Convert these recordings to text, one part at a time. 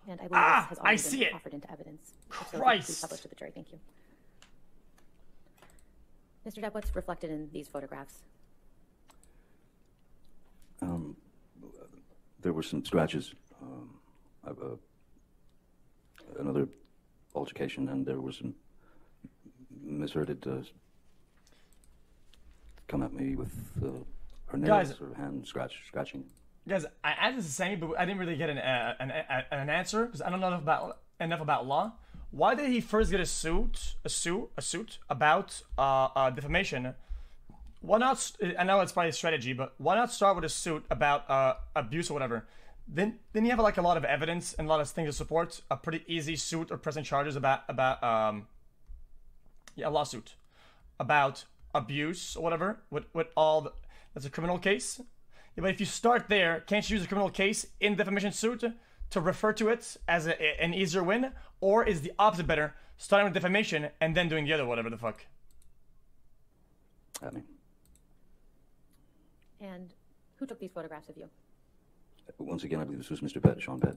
And I believe this has I already see been it. offered into evidence. Christ. Please publish to the jury. Thank you. Mr. Depp, what's reflected in these photographs? There were some scratches, another altercation, and there were some misheard come at me with her nails or hand scratching. Guys, I asked the same, but I didn't really get an answer because I don't know enough about law. Why did he first get a suit about defamation? Why not? I know it's probably a strategy, but why not start with a suit about abuse or whatever? Then you have like a lot of evidence and a lot of things to support a pretty easy suit or pressing charges about a lawsuit about abuse or whatever with all that's a criminal case. Yeah, but if you start there, can't you use a criminal case in defamation suit to refer to it as an easier win, or is the opposite better, starting with defamation and then doing the other whatever the fuck? I mean. And who took these photographs of you? Once again, I believe this was Mr. Pett, Sean Pett.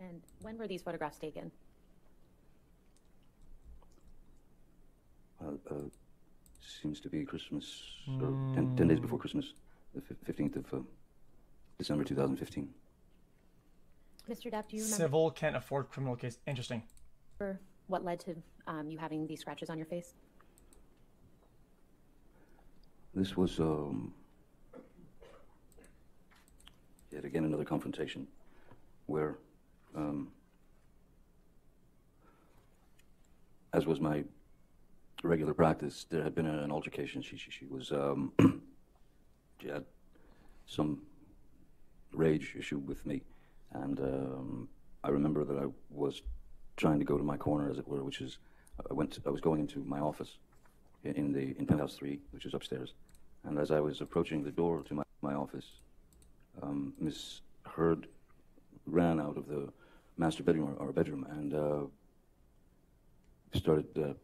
And when were these photographs taken? Seems to be Christmas, or 10 days before Christmas, the 15th of December 2015. Mr. Depp, do you remember Civil can't afford criminal case. Interesting. what led to you having these scratches on your face? This was, yet again another confrontation where, as was my regular practice, there had been an altercation. She was, she had some rage issue with me, and I remember that I was trying to go to my corner, as it were, which is, I was going into my office in penthouse 3, which is upstairs, and as I was approaching the door to my office, Miss Heard ran out of the master bedroom, or bedroom, and started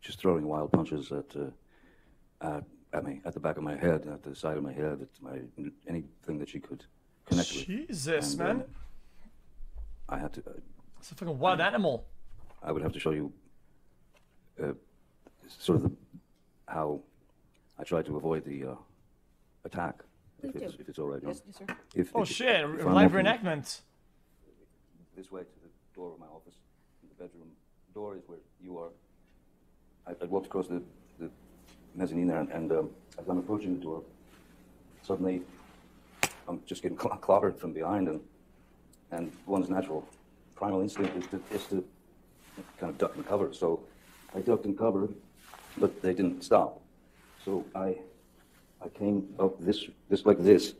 just throwing wild punches at me, at the back of my head, at the side of my head, at anything that she could connect with. Jesus, and, man. I had to. It's a fucking wild animal. I would have to show you sort of how I tried to avoid the attack. If it's all right. Yes, yes, sir. Oh shit, if I'm live walking reenactment. this way to the door of my office, the bedroom door is where you are. I walked across the mezzanine there, and as I'm approaching the door, suddenly I'm just getting clobbered from behind, and one's natural primal instinct is to kind of duck and cover. So I ducked and covered, but they didn't stop. So I came up this like this,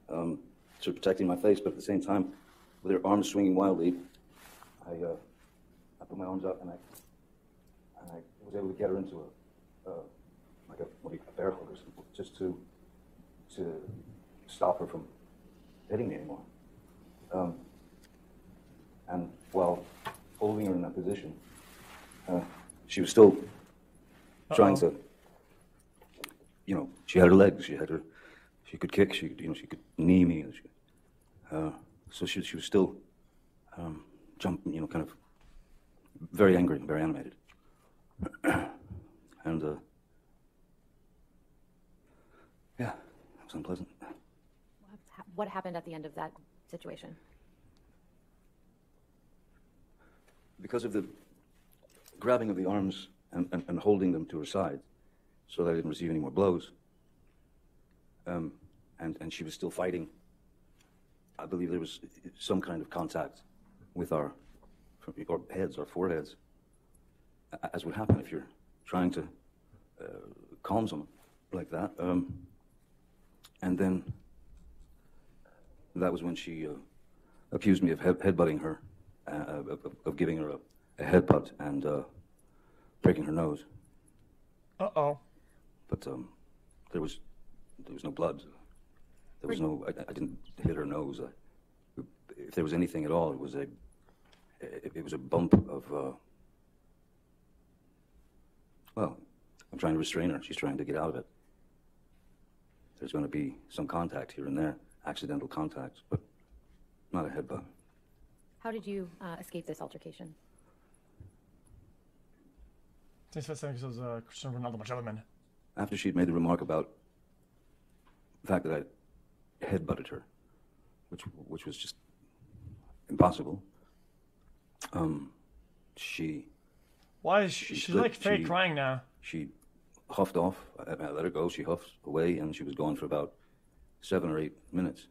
sort of protecting my face, but at the same time, with their arms swinging wildly, I put my arms up, and I was able to get her into a bear hug or something, just to stop her from hitting me anymore. And while holding her in that position, she was still trying to, she had her legs, she could kick, she could knee me, so she was still jumping, kind of very angry, very animated. And yeah, it was unpleasant. What happened at the end of that situation? Because of the grabbing of the arms and holding them to her side, so that I didn't receive any more blows, and she was still fighting, I believe there was some kind of contact with our heads, our foreheads, as would happen if you're trying to calm someone like that. And then that was when she accused me of headbutting her, of giving her a headbutt and breaking her nose. Uh-oh. But there was no blood. There was no. I didn't hit her nose. If there was anything at all, it was a bump of. Well, I'm trying to restrain her. She's trying to get out of it. There's going to be some contact here and there, accidental contact, but not a headbutt. How did you escape this altercation? Tens fait quelque chose, Cristiano Ronaldo, my gentleman. After she'd made the remark about the fact that I headbutted her, which was just impossible, she Why is she's like fake crying now? she huffed off. I let her go. She huffed away, and she was gone for about 7 or 8 minutes.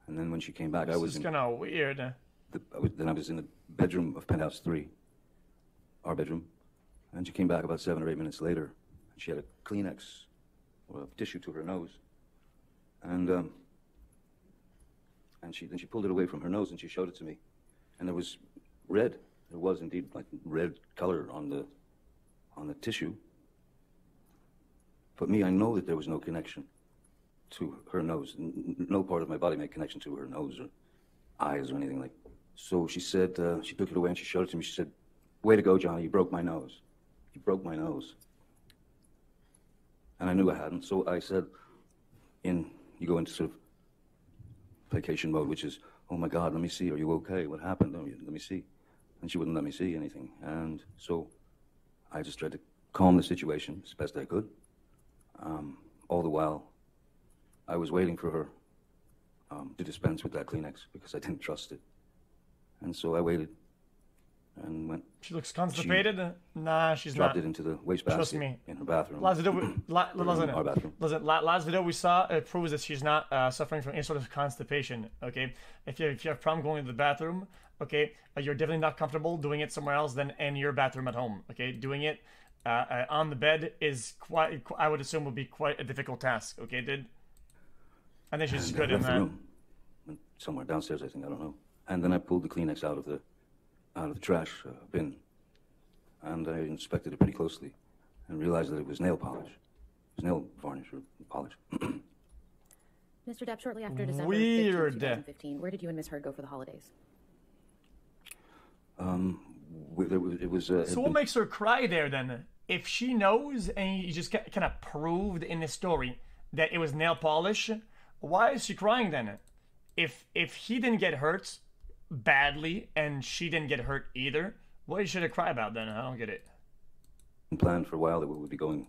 And then when she came back, I was It's kind of weird. then I was in the bedroom of Penthouse 3, our bedroom, and she came back about 7 or 8 minutes later. And she had a Kleenex or a tissue to her nose, and then she pulled it away from her nose and she showed it to me, and there was red. There was indeed like red color on the tissue. But me, I know that there was no connection to her nose. No part of my body made connection to her nose or eyes or anything like. So she said, she took it away and she showed it to me. She said, "Way to go, Johnny, you broke my nose. You broke my nose." And I knew I hadn't, so I said, you go into sort of placation mode, which is, "Oh my God, let me see, are you okay? What happened? Let me see." And she wouldn't let me see anything. And so I just tried to calm the situation as best I could. All the while, I was waiting for her to dispense with that Kleenex because I didn't trust it. And so I waited and went. She looks constipated. Nah, she's dropped not. it into the Trust wastebasket me. in her bathroom. Last video, our bathroom. last video we saw it proves that she's not suffering from any sort of constipation. Okay, if you have problem going to the bathroom, okay, you're definitely not comfortable doing it somewhere else than in your bathroom at home. Okay, doing it on the bed is quite, I would assume, would be quite a difficult task. Okay, dude. I think she's just good in left the that. room. Went somewhere downstairs, I think, I don't know. And then I pulled the Kleenex out of the trash bin, and I inspected it pretty closely, and realized that it was nail polish. It was nail varnish or polish. Mr. Depp, shortly after December Weird. 15, 2015, where did you and Miss Heard go for the holidays? It was. So what makes her cry there then? If she knows and you just kind of proved in the story that it was nail polish, why is she crying then? If he didn't get hurt badly and she didn't get hurt either, what should I cry about then? I don't get it. planned for a while that we would be going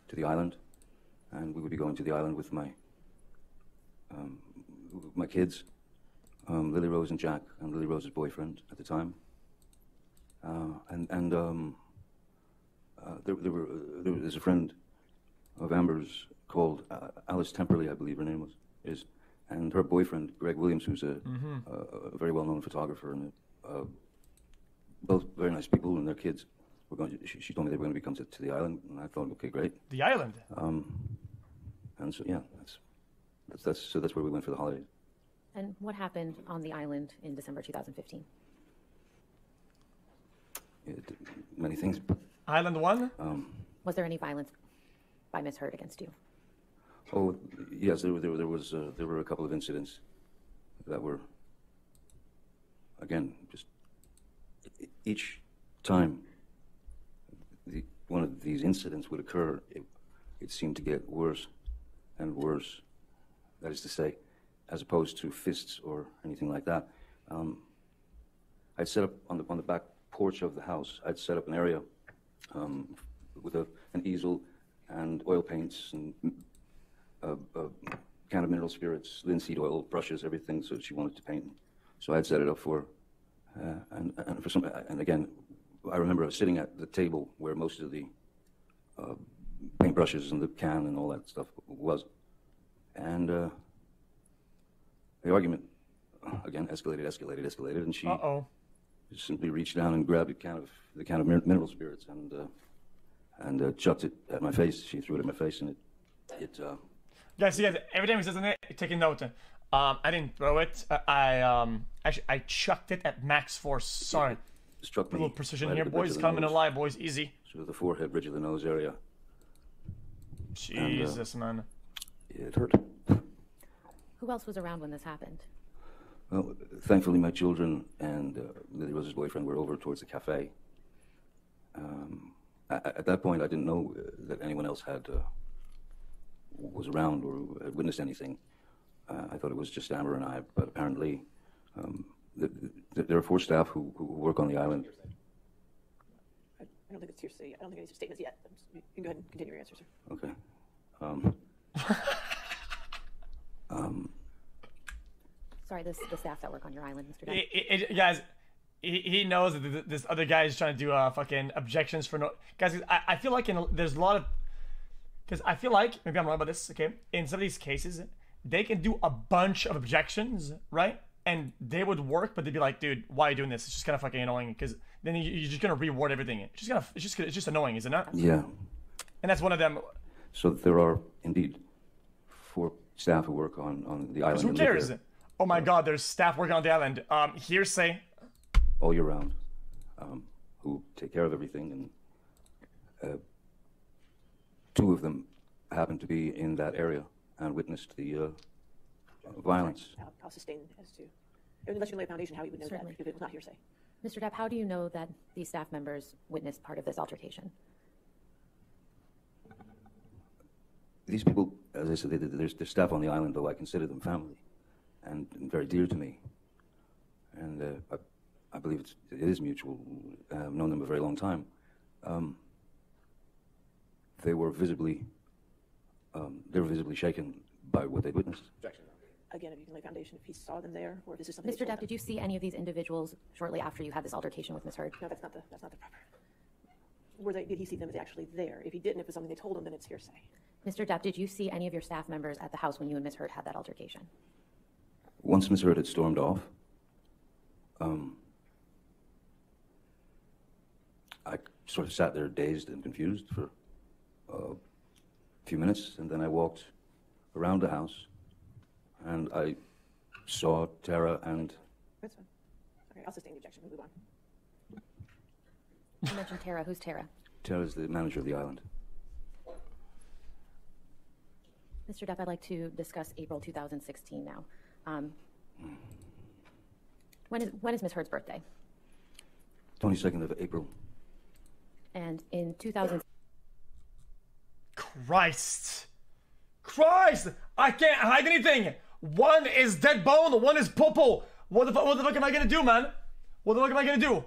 to the island, and we would be going to the island with my kids, Lily Rose and Jack, and Lily Rose's boyfriend at the time. There's a friend of Amber's called Alice Temperley, I believe her name is, and her boyfriend Greg Williams, who's a very well-known photographer, and both very nice people, and their kids were going. She told me they were going to come to the island, and I thought, okay, great. The island. And so yeah, that's where we went for the holidays. And what happened on the island in December 2015? Many things. Island 1? Was there any violence by Miss Heard against you? Oh yes, there were a couple of incidents that were, again, just each time one of these incidents would occur, it seemed to get worse and worse. That is to say, as opposed to fists or anything like that. I'd set up on the back porch of the house. I'd set up an area with an easel and oil paints and a can of mineral spirits, linseed oil, brushes, everything. So she wanted to paint. So I'd set it up for her. And again, I remember I was sitting at the table where most of the paintbrushes and the can and all that stuff was. And the argument, again, escalated, and she just simply reached down and grabbed the can of mineral spirits and chucked it at my face. She threw it at my face, and it Guys, every time he says it, taking note. I didn't throw it. I chucked it at max force. Sorry. Struck me. A little precision right here, at the bridge boys. of the Coming nose, alive, boys. Easy. Sort of the forehead, bridge of the nose area. Jesus, man. It hurt. Who else was around when this happened? Well, thankfully, my children and Lily Rose's boyfriend were over towards the cafe. At that point, I didn't know that anyone else was around or had witnessed anything. I thought it was just Amber and I, but apparently there are 4 staff who work on the island. I don't think it's hearsay. I don't think any statements yet. You can go ahead and continue your answer, sir. Okay. Sorry, the staff that work on your island, Mr. Depp. Guys, he knows that this other guy is trying to do fucking objections for no. Guys, I feel like there's a lot of. Because I feel like, maybe I'm wrong about this, okay? In some of these cases, they can do a bunch of objections, right? And they would work, but they'd be like, dude, why are you doing this? It's just kind of fucking annoying. Because then you're just going to reward everything. It's just annoying, is it not? Yeah. And that's one of them. So there are indeed 4 staff who work on the island. Who and live cares? there Oh my god, there's staff working on the island. Hearsay. all year round, who take care of everything, and 2 of them happened to be in that area and witnessed the violence. How sustained as to, unless you lay a foundation, how you would know Certainly. that if it was not hearsay. Mr. Depp, how do you know that these staff members witnessed part of this altercation? These people, as I said, there's staff on the island, though I consider them family and very dear to me. And I believe it is mutual. I've known them a very long time. They were visibly shaken by what they'd witnessed. Again, if you can lay a foundation, if he saw them there, or if this is something. Mr. Depp, did you see any of these individuals shortly after you had this altercation with Ms. Heard? No, that's not the proper. Did he see them as actually there? If he didn't, if it's something they told him, then it's hearsay. Mr. Depp, did you see any of your staff members at the house when you and Ms. Heard had that altercation? Once Ms. Heard had stormed off, I sort of sat there dazed and confused for a few minutes, and then I walked around the house, and I saw Tara and... That's fine. Okay, I'll sustain the objection. We'll move on. You mentioned Tara. Who's Tara? Tara's the manager of the island. Mr. Depp, I'd like to discuss April 2016 now. When is Ms. Heard's birthday? 22nd of April. And in 2000. Christ! I can't hide anything! One is dead bone, one is popo. What the fuck am I gonna do, man? What the fuck am I gonna do?